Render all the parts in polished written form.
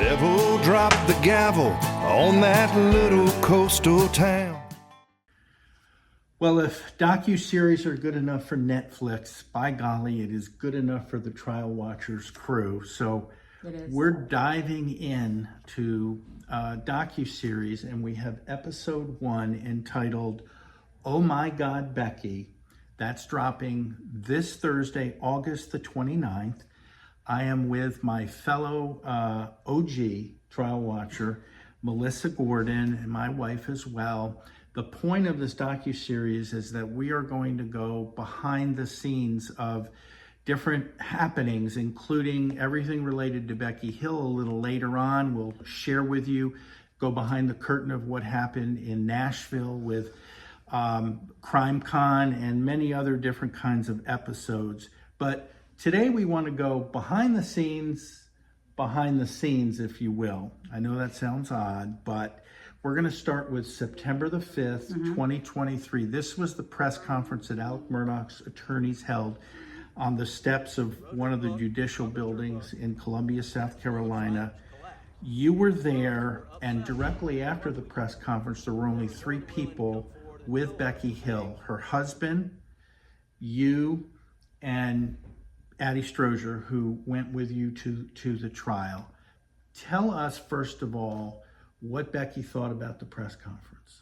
devil dropped the gavel on that little coastal town. Well, if docuseries are good enough for Netflix, by golly, it is good enough for the Trial Watchers crew. So we're diving in to docuseries, and we have episode 1 entitled Oh My God Becky. That's dropping this Thursday, August the 29th. I am with my fellow OG Trial Watcher, Melissa Gordon, and my wife as well. The point of this docuseries is that we are going to go behind the scenes of different happenings, including everything related to Becky Hill. A little later on, we'll share with you, go behind the curtain of what happened in Nashville with Crime Con and many other different kinds of episodes. But today we want to go behind the scenes, if you will. I know that sounds odd, but we're going to start with September the 5th, 2023. This was the press conference that Alex Murdaugh's attorneys held on the steps of one of the judicial buildings in Columbia, South Carolina. You were there, and directly after the press conference, there were only 3 people with Becky Hill: her husband, you, and Addie Strozier, who went with you to the trial. Tell us, first of all, what Becky thought about the press conference.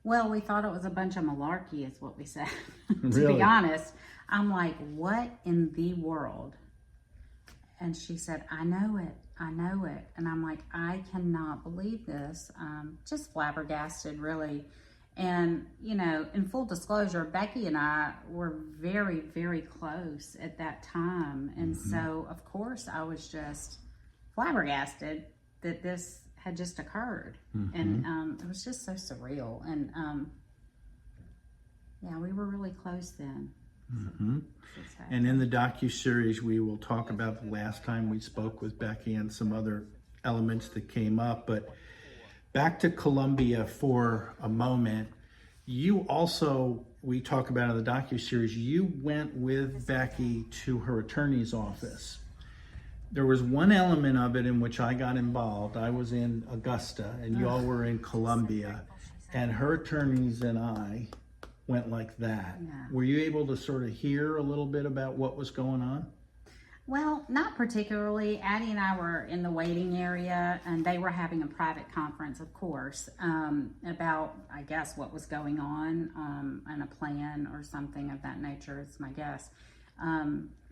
Well, we thought it was a bunch of malarkey, is what we said. Really? To be honest, I'm like, what in the world? And she said, I know it. And I'm like, I cannot believe this. Just flabbergasted, really. And, you know, in full disclosure, Becky and I were very, very close at that time. And so, of course, I was just flabbergasted that this had just occurred. And it was just so surreal. And, yeah, we were really close then. And in the docuseries, we will talk about the last time we spoke with Becky and some other elements that came up. But back to Columbia for a moment. You also, we talk about in the docuseries, you went with Becky to her attorney's office. There was one element of it in which I got involved. I was in Augusta and y'all were in Columbia, and her attorneys and I went like that. Yeah. Were you able to sort of hear a little bit about what was going on? Well, not particularly. Addie and I were in the waiting area, and they were having a private conference, of course, about, I guess, what was going on and a plan or something of that nature, is my guess.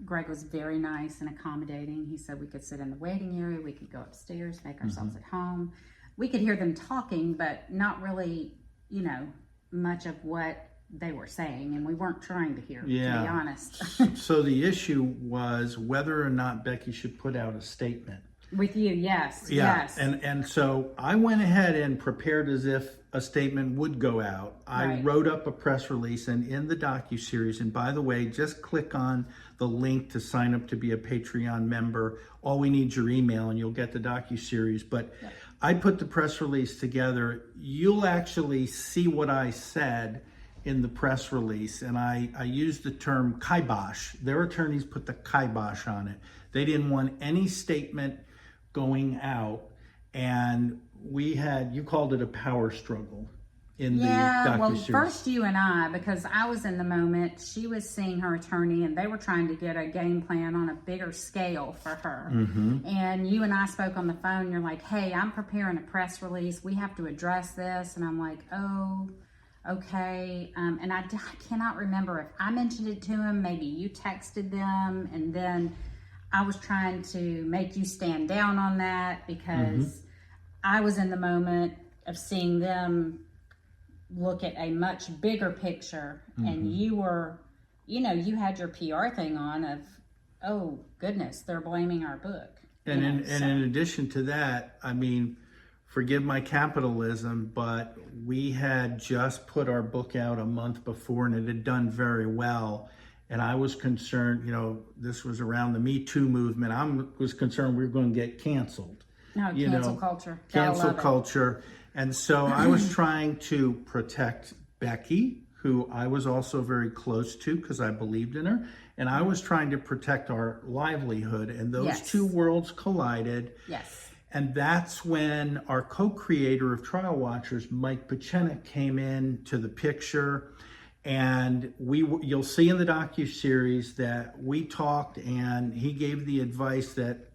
Greg was very nice and accommodating. He said we could sit in the waiting area, we could go upstairs, make ourselves at home. We could hear them talking, but not really, you know, much of what they were saying, and we weren't trying to hear, to be honest. So the issue was whether or not Becky should put out a statement. With you, yes. Yeah, yes. and so I went ahead and prepared as if a statement would go out. I wrote up a press release, and in the docuseries, and by the way, just click on the link to sign up to be a Patreon member. All we need is your email, and you'll get the docuseries. But I put the press release together. You'll actually see what I said in the press release, and I used the term kibosh. Their attorneys put the kibosh on it. They didn't want any statement going out, and we had, you called it a power struggle in the docuseries. Well, first you and I, because I was in the moment, she was seeing her attorney, and they were trying to get a game plan on a bigger scale for her. And you and I spoke on the phone. You're like, hey, I'm preparing a press release. We have to address this. And I'm like, oh, okay. And I cannot remember if I mentioned it to him. Maybe you texted them, and then I was trying to make you stand down on that because I was in the moment of seeing them look at a much bigger picture, and you were, you know, you had your PR thing on of, oh goodness, they're blaming our book. And in addition to that, I mean, forgive my capitalism, but we had just put our book out a month before, and it had done very well. And I was concerned, you know, this was around the Me Too movement. I was concerned we were going to get canceled. No, cancel culture. Cancel culture. And so I was trying to protect Becky, who I was also very close to because I believed in her. and I was trying to protect our livelihood, and those Yes. two worlds collided. Yes. And that's when our co-creator of Trial Watchers, Mike Pachenik, came in to the picture. And you'll see in the docuseries that we talked, and he gave the advice that,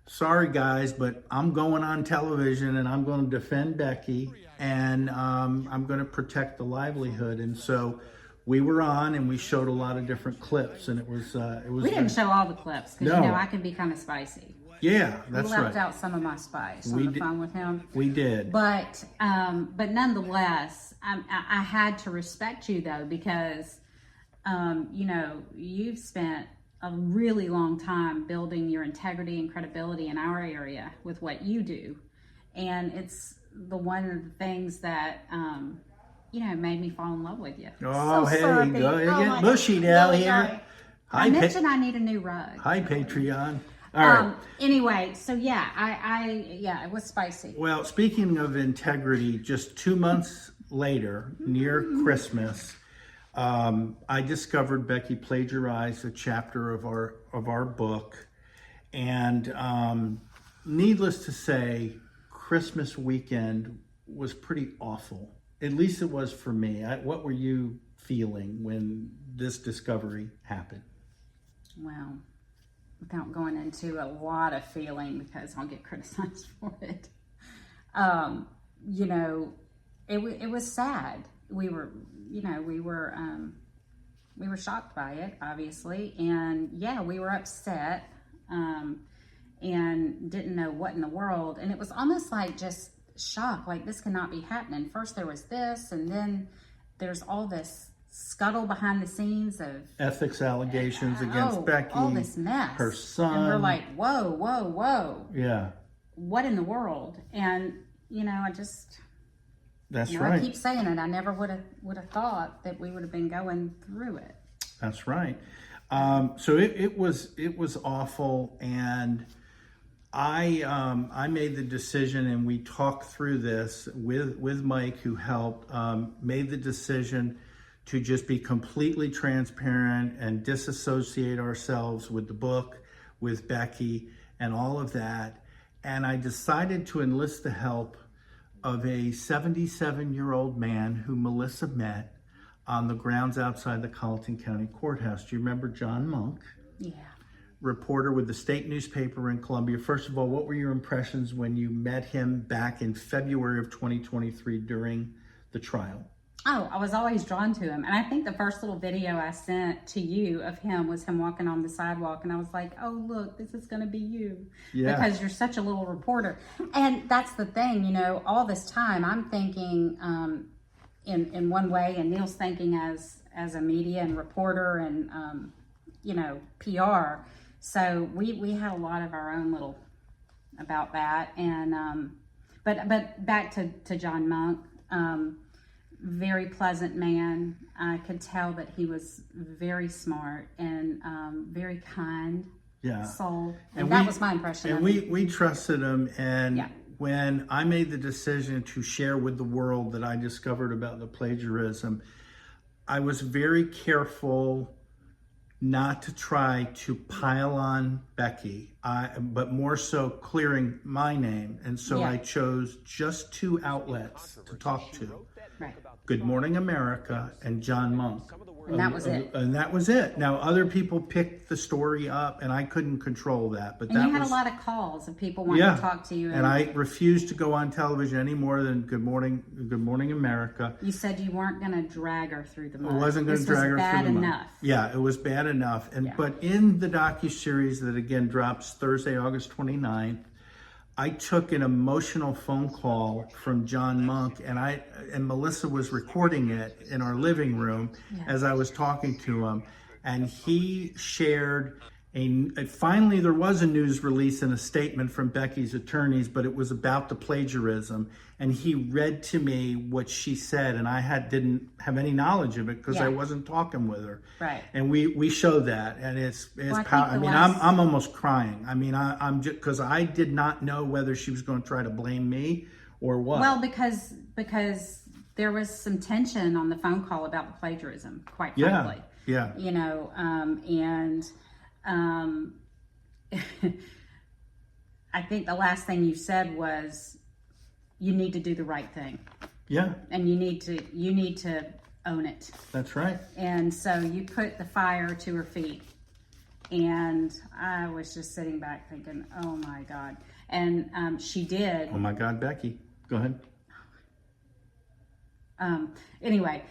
sorry guys, but I'm going on television and I'm going to defend Becky, and I'm going to protect the livelihood. And so we were on, and we showed a lot of different clips, and it was. We didn't show all the clips because No. I can be kind of spicy. Yeah, that's we left right. out some of my spice We on the phone with him. We did. But nonetheless, I had to respect you though, because you've spent a really long time building your integrity and credibility in our area with what you do, and it's one of the things that made me fall in love with you. Oh, So hey, syrupy. go Oh, my get mushy God. down Really here. good. Hi, I mentioned I need a new rug. Hi, Patreon. All right. Anyway, so yeah, it was spicy. Well, speaking of integrity, just 2 months later, near Christmas, I discovered Becky plagiarized a chapter of our book, and needless to say, Christmas weekend was pretty awful. At least it was for me. What were you feeling when this discovery happened? Well, without going into a lot of feeling, because I'll get criticized for it. It was sad. We were shocked by it, obviously, and we were upset, and didn't know what in the world. And it was almost like just shock, like this cannot be happening. First there was this, and then there's all this scuttle behind the scenes of Ethics allegations against Becky, all this mess, her son. and we're like, whoa, Yeah, what in the world? And I just, that's I right. keep saying it. I never would have thought that we would have been going through it. That's right. So it was awful, and I made the decision, and we talked through this with Mike, who helped. Made the decision to just be completely transparent and disassociate ourselves with the book, with Becky, and all of that. And I decided to enlist the help of a 77-year-old man who Melissa met on the grounds outside the Colleton County Courthouse. Do you remember John Monk? Yeah. Reporter with the state newspaper in Columbia. First of all, what were your impressions when you met him back in February of 2023 during the trial? Oh, I was always drawn to him. And I think the first little video I sent to you of him was him walking on the sidewalk. And I was like, oh, look, this is going to be you. Yeah. Because you're such a little reporter. And that's the thing, all this time I'm thinking in one way, and Neil's thinking as a media and reporter and, PR. So we had a lot of our own little about that. And but back to John Monk. Very pleasant man. I could tell that he was very smart and very kind soul. And that was my impression. And we trusted him. And when I made the decision to share with the world that I discovered about the plagiarism, I was very careful not to try to pile on Becky, but more so clearing my name. And so I chose just two outlets to talk to. Right. Good Morning America and John Monk. And that was it. And that was it. Now, other people picked the story up, and I couldn't control that. But and that you had was, a lot of calls of people wanting to talk to you. And I refused to go on television any more than Good Morning America. You said you weren't going to drag her through the mud. I wasn't going to drag her bad through the mud. enough. Yeah, it was bad enough. But in the docuseries that again drops Thursday, August 29th, I took an emotional phone call from John Monk, and Melissa was recording it in our living room as I was talking to him, and he shared finally there was a news release and a statement from Becky's attorneys, but it was about the plagiarism, and he read to me what she said, and I didn't have any knowledge of it because I wasn't talking with her. Right. And we showed that, and it's Well, powerful. I mean, I'm almost crying. I mean, I'm just because I did not know whether she was going to try to blame me or what. Well, because there was some tension on the phone call about the plagiarism, quite frankly. Yeah. You know, and I think the last thing you said was you need to do the right thing. Yeah. And you need to own it. That's right. And so you put the fire to her feet. And I was just sitting back thinking, oh my God. And she did. Oh my God, Becky. Go ahead. Anyway,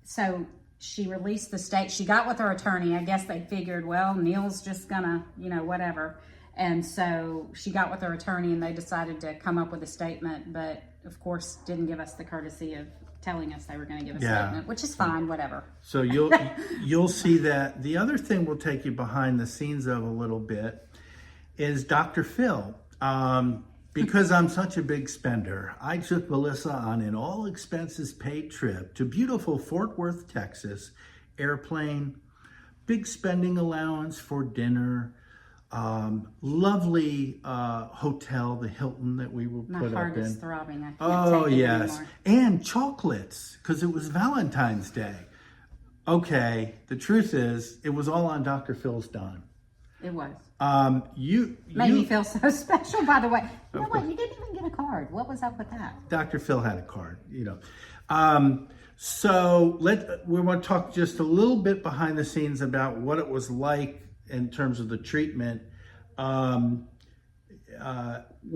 so she released the state. She got with her attorney. I guess they figured, well, Neil's just gonna, you know, whatever. And so she got with her attorney and they decided to come up with a statement, but of course didn't give us the courtesy of telling us they were going to give a statement, which is fine, whatever. So you'll see that. The other thing we'll take you behind the scenes of a little bit is Dr. Phil. Because I'm such a big spender, I took Melissa on an all expenses paid trip to beautiful Fort Worth, Texas, airplane, big spending allowance for dinner, lovely hotel, the Hilton that we were put up in. My heart is throbbing. I can't Oh, take it yes. anymore. And chocolates, because it was Valentine's Day. Okay, the truth is, it was all on Dr. Phil's dime. It was. Made me feel so special, by the way. You know what? You didn't even get a card. What was up with that? Dr. Phil had a card, you know. So we want to talk just a little bit behind the scenes about what it was like in terms of the treatment. What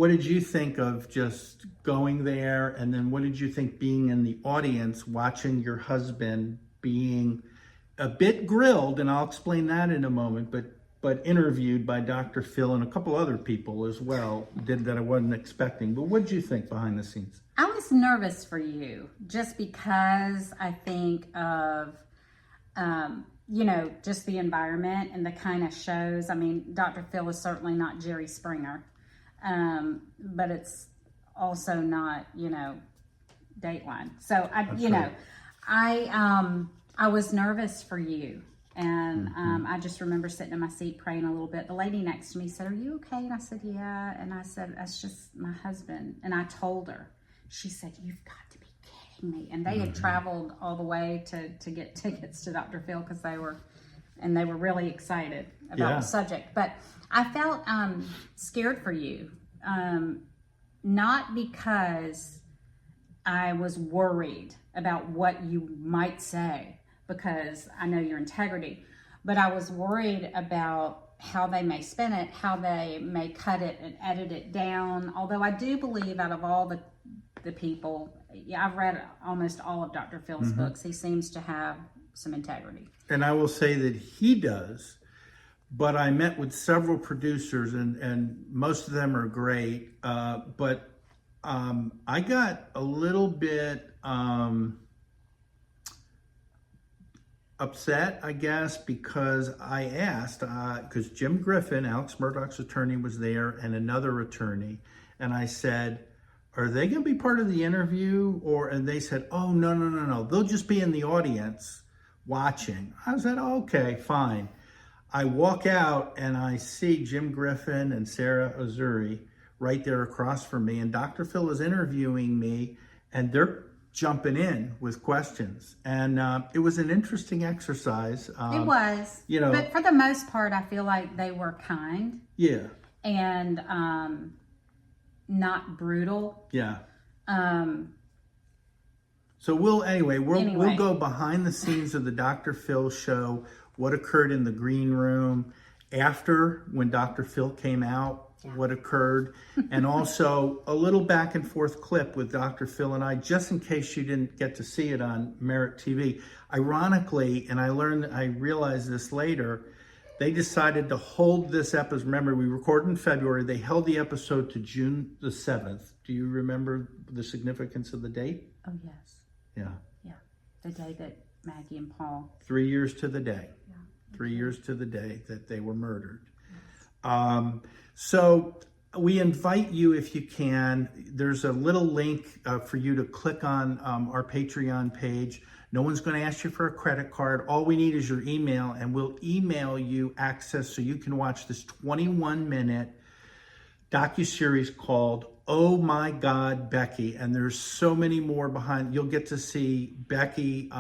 did you think of just going there? And then what did you think being in the audience, watching your husband being a bit grilled, and I'll explain that in a moment, but interviewed by Dr. Phil and a couple other people as well, that I wasn't expecting. But what did you think behind the scenes? I was nervous for you just because I think of, you know, just the environment and the kind of shows. I mean, Dr. Phil is certainly not Jerry Springer, but it's also not, you know, Dateline. So, I was nervous for you. And I just remember sitting in my seat praying a little bit. The lady next to me said, "Are you okay?" And I said, "Yeah." And I said, "That's just my husband." And I told her. She said, "You've got to be kidding me." And they had traveled all the way to get tickets to Dr. Phil because they were really excited about the subject. But I felt scared for you, not because I was worried about what you might say, because I know your integrity, but I was worried about how they may spin it, how they may cut it and edit it down. Although I do believe out of all the people, I've read almost all of Dr. Phil's books. He seems to have some integrity. And I will say that he does, but I met with several producers and most of them are great. But I got a little bit, upset, I guess, because I asked, because Jim Griffin, Alex Murdaugh's attorney, was there, and another attorney, and I said, "Are they going to be part of the interview?" And they said, "Oh, no, they'll just be in the audience watching." I said, "Okay, fine." I walk out and I see Jim Griffin and Sarah Ozuri right there across from me, and Dr. Phil is interviewing me, and they're jumping in with questions, and it was an interesting exercise. It was, you know, but for the most part, I feel like they were kind, and not brutal, So we'll go behind the scenes of the Dr. Phil show, what occurred in the green room after when Dr. Phil came out. What occurred, and also a little back and forth clip with Dr. Phil and I, just in case you didn't get to see it on Merrick TV. Ironically, and I realized this later, they decided to hold this episode. Remember, we recorded in February. They held the episode to June the 7th. Do you remember the significance of the date? Oh, yes. Yeah. The day that Maggie and Paul. 3 years to the day. Yeah. 3 years to the day that they were murdered. So we invite you, if you can, there's a little link for you to click on our Patreon page. No one's going to ask you for a credit card. All we need is your email, and we'll email you access so you can watch this 21-minute docuseries called Oh My God Becky. And there's so many more behind. You'll get to see Becky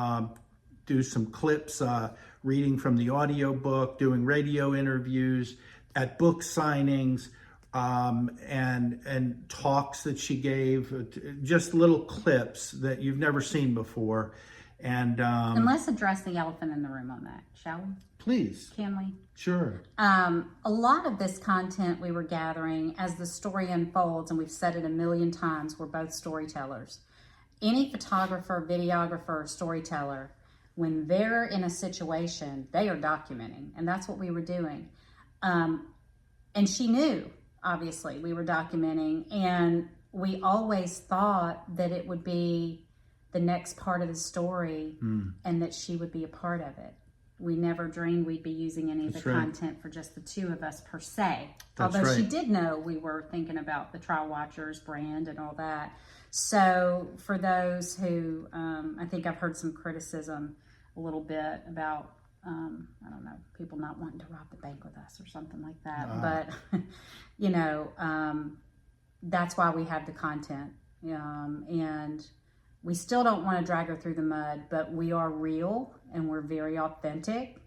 do some clips reading from the audiobook, doing radio interviews, at book signings, and talks that she gave, just little clips that you've never seen before. And let's address the elephant in the room on that, shall we? Please. Can we? Sure. A lot of this content we were gathering as the story unfolds, and we've said it a million times, we're both storytellers. Any photographer, videographer, or storyteller, when they're in a situation, they are documenting, and that's what we were doing. And she knew, obviously, we were documenting, and we always thought that it would be the next part of the story and that she would be a part of it. We never dreamed we'd be using any of the content for just the two of us per se. Although she did know we were thinking about the Trial Watchers brand and all that. So for those who, I think I've heard some criticism a little bit about, I don't know, people not wanting to rob the bank with us or something like that. But, you know, that's why we have the content. And we still don't want to drag her through the mud, but we are real and we're very authentic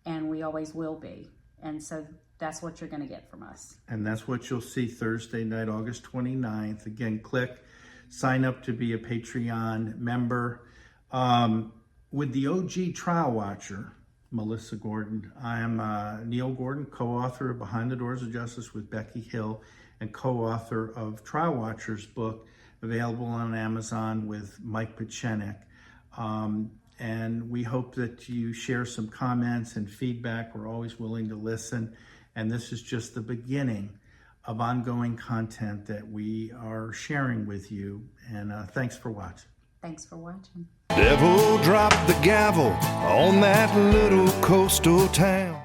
and we always will be. And so that's what you're going to get from us. And that's what you'll see Thursday night, August 29th. Again, click, sign up to be a Patreon member. With the OG Trial Watcher, Melissa Gordon, I am Neil Gordon, co-author of Behind the Doors of Justice with Becky Hill and co-author of Trial Watcher's book, available on Amazon with Mike Pachenik. And we hope that you share some comments and feedback. We're always willing to listen. And this is just the beginning of ongoing content that we are sharing with you. And thanks for watching. Thanks for watching. Devil dropped the gavel on that little coastal town.